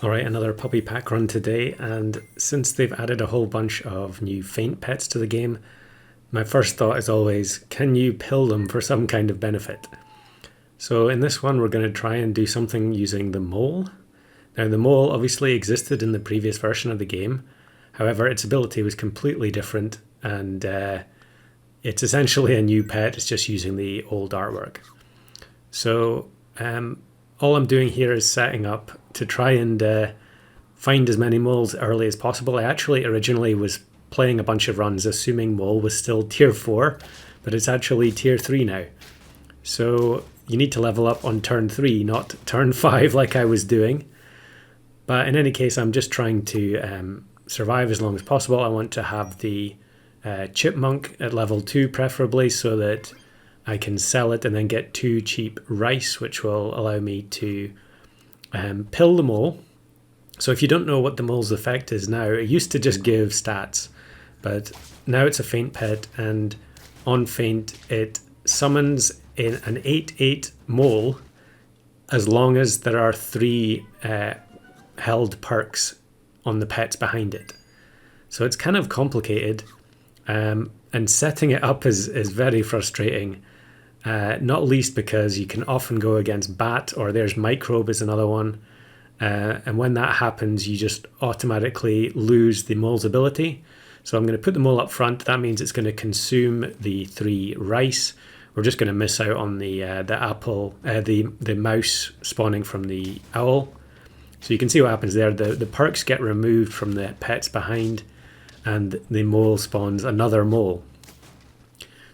Alright, another puppy pack run today, and since they've added a whole bunch of new faint pets to the game, my first thought is always, can you pill them for some kind of benefit? So in this one we're going to try and do something using the mole. Now the mole obviously existed in the previous version of the game, however its ability was completely different, and it's essentially a new pet, it's just using the old artwork. So all I'm doing here is setting up to try and find as many moles early as possible. I actually originally was playing a bunch of runs assuming mole was still tier 4, but it's actually tier 3 now. So you need to level up on turn 3, not turn 5 like I was doing. But in any case, I'm just trying to survive as long as possible. I want to have the chipmunk at level 2 preferably, so that I can sell it and then get 2 cheap rice, which will allow me to pill the mole. So if you don't know what the mole's effect is now, it used to just give stats, but now it's a faint pet, and on faint it summons in an 8/8 mole as long as there are 3 held perks on the pets behind it. So it's kind of complicated, and setting it up is very frustrating. Not least because you can often go against bat, or there's microbe is another one. And when that happens, you just automatically lose the mole's ability. So I'm going to put the mole up front. That means it's going to consume the 3 rice. We're just going to miss out on the apple, the mouse spawning from the owl. So you can see what happens there. The perks get removed from the pets behind, and the mole spawns another mole.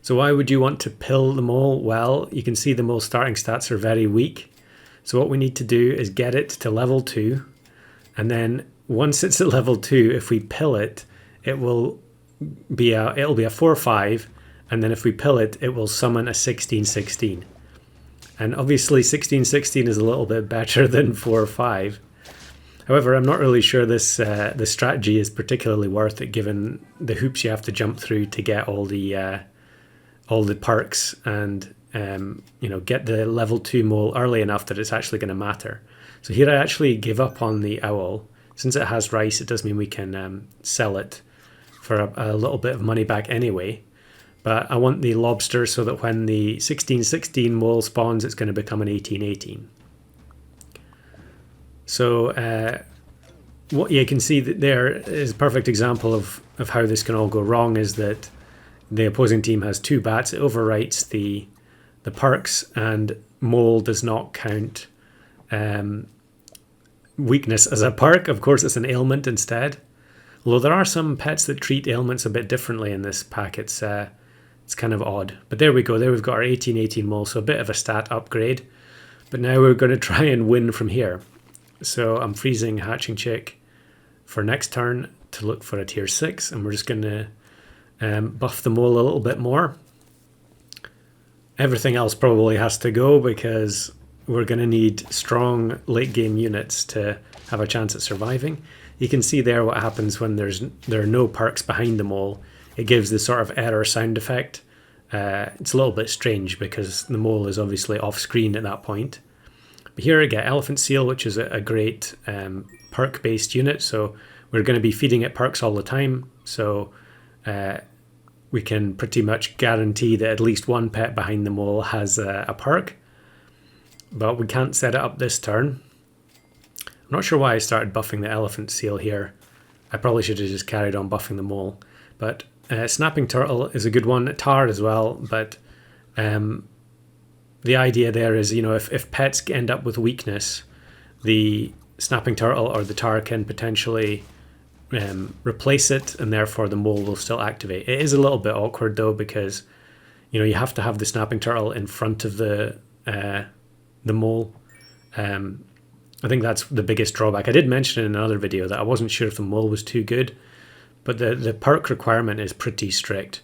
So why would you want to pill the mole? Well, you can see the mole's starting stats are very weak. So what we need to do is get it to level 2. And then once it's at level 2, if we pill it, it'll be a 4/5. And then if we pill it, it will summon a 16/16. And obviously 16/16 is a little bit better than 4/5. However, I'm not really sure this strategy is particularly worth it, given the hoops you have to jump through to get all the perks and get the level 2 mole early enough that it's actually going to matter. So here I actually give up on the owl. Since it has rice, it does mean we can sell it for a little bit of money back anyway. But I want the lobster so that when the 16/16 mole spawns, it's going to become an 18/18. So what you can see that there is a perfect example of how this can all go wrong, is that the opposing team has 2 bats. It overwrites the perks, and mole does not count weakness as a perk. Of course, it's an ailment instead. Although there are some pets that treat ailments a bit differently in this pack. It's kind of odd. But there we go. There we've got our 18/18 mole, so a bit of a stat upgrade. But now we're going to try and win from here. So I'm freezing Hatching Chick for next turn to look for a tier 6, and we're just going to buff the mole a little bit more. Everything else probably has to go, because we're going to need strong late game units to have a chance at surviving. You can see there what happens when there are no perks behind the mole. It gives this sort of error sound effect. It's a little bit strange because the mole is obviously off screen at that point. But here I get Elephant Seal, which is a great perk based unit, so we're going to be feeding it perks all the time. So we can pretty much guarantee that at least one pet behind the mole has a perk. But we can't set it up this turn. I'm not sure why I started buffing the Elephant Seal here. I probably should have just carried on buffing the mole. But Snapping Turtle is a good one. Tar as well. But the idea there is, if pets end up with weakness, the Snapping Turtle or the Tar can potentially replace it, and therefore the mole will still activate. It is a little bit awkward though, because you have to have the Snapping Turtle in front of the mole. I think that's the biggest drawback. I did mention in another video that I wasn't sure if the mole was too good, but the perk requirement is pretty strict.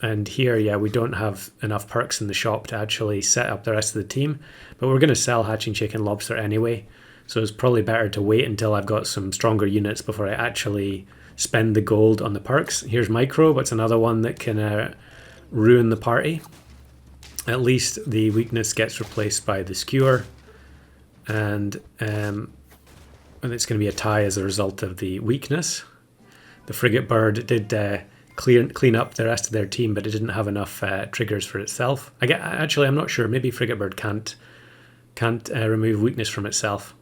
And here, yeah, we don't have enough perks in the shop to actually set up the rest of the team, but we're going to sell Hatching Chicken Lobster anyway, so it's probably better to wait until I've got some stronger units before I actually spend the gold on the perks. Here's Microbe. It's another one that can ruin the party. At least the weakness gets replaced by the Skewer. and it's going to be a tie as a result of the weakness. The frigate bird did clean up the rest of their team, but it didn't have enough triggers for itself. Actually, I'm not sure. Maybe frigate bird can't remove weakness from itself.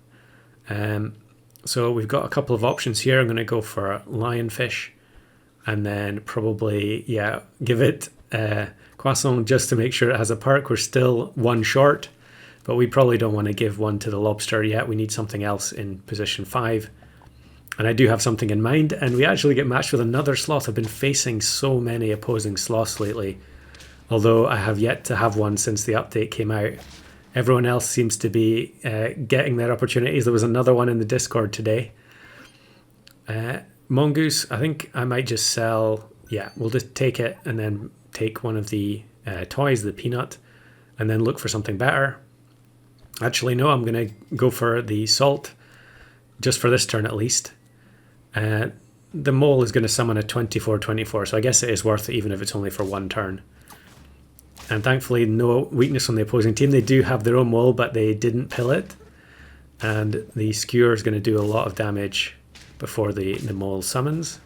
So we've got a couple of options here. I'm going to go for lionfish, and then probably give it croissant just to make sure it has a perk. We're still one short, but we probably don't want to give one to the lobster yet. We need something else in position 5. And I do have something in mind, and we actually get matched with another sloth. I've been facing so many opposing sloths lately, although I have yet to have one since the update came out. Everyone else seems to be getting their opportunities. There was another one in the Discord today. Mongoose, I think I might just sell. Yeah, we'll just take it and then take one of the toys, the peanut, and then look for something better. Actually, no, I'm going to go for the salt, just for this turn at least. The mole is going to summon a 24/24, so I guess it is worth it even if it's only for one turn. And thankfully, no weakness on the opposing team. They do have their own mole, but they didn't pill it. And the skewer is going to do a lot of damage before the mole summons.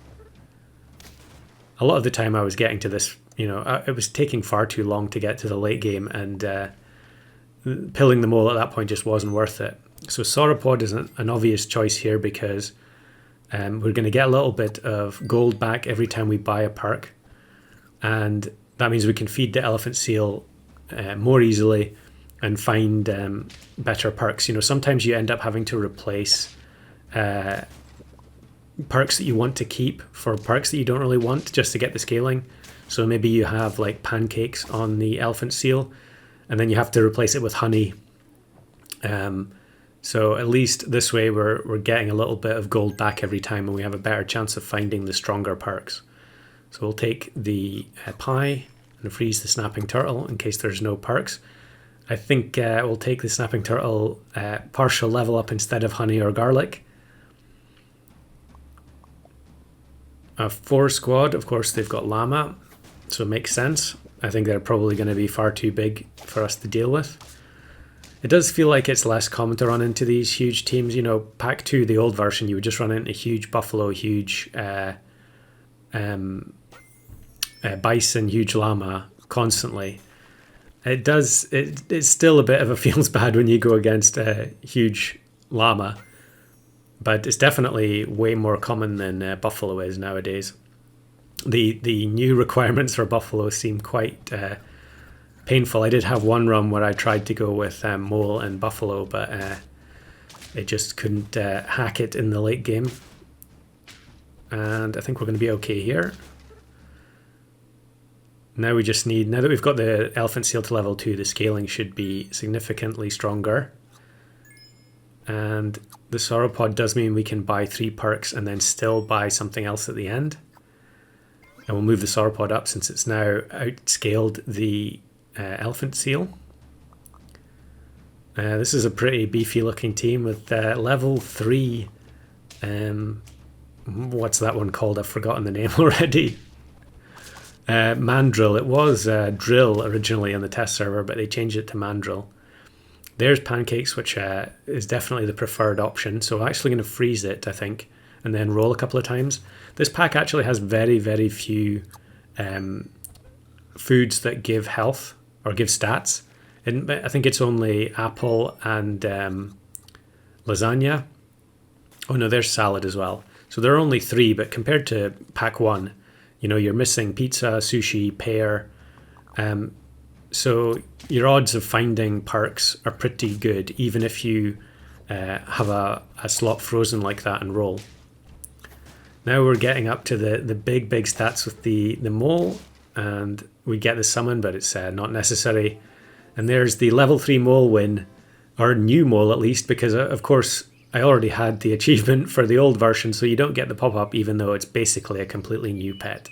A lot of the time I was getting to this, it was taking far too long to get to the late game, and pilling the mole at that point just wasn't worth it. So sauropod is an obvious choice here because we're going to get a little bit of gold back every time we buy a perk. And that means we can feed the elephant seal more easily and find better perks. Sometimes you end up having to replace perks that you want to keep for perks that you don't really want just to get the scaling. So maybe you have like pancakes on the elephant seal, and then you have to replace it with honey. So at least this way we're getting a little bit of gold back every time, and we have a better chance of finding the stronger perks. So we'll take the pie and freeze the snapping turtle in case there's no perks. I think we'll take the snapping turtle partial level up instead of honey or garlic. A 4 squad, of course, they've got llama, so it makes sense. I think they're probably going to be far too big for us to deal with. It does feel like it's less common to run into these huge teams. Pack 2, the old version, you would just run into huge buffalo, huge bison, huge llama constantly. It's still a bit of a feels bad when you go against a huge llama, but it's definitely way more common than buffalo is nowadays. The new requirements for buffalo seem quite painful. I did have one run where I tried to go with mole and buffalo, but it just couldn't hack it in the late game. And I think we're going to be okay here. Now we just need, now that we've got the elephant seal to level 2, the scaling should be significantly stronger. And the sauropod does mean we can buy 3 perks and then still buy something else at the end. And we'll move the sauropod up since it's now outscaled the elephant seal. This is a pretty beefy looking team with level 3. What's that one called? I've forgotten the name already. Mandrill. It was drill originally on the test server, but they changed it to mandrill. There's pancakes, which is definitely the preferred option. So I'm actually going to freeze it, I think, and then roll a couple of times. This pack actually has very, very few foods that give health or give stats. And I think it's only apple and lasagna. Oh no, there's salad as well. So there are only 3, but compared to pack 1, you're missing pizza, sushi, pear. So your odds of finding perks are pretty good, even if you have a slot frozen like that and roll. Now we're getting up to the big stats with the mole, and we get the summon, but it's not necessary. And there's the level 3 mole win, or new mole at least, because of course I already had the achievement for the old version, so you don't get the pop-up even though it's basically a completely new pet.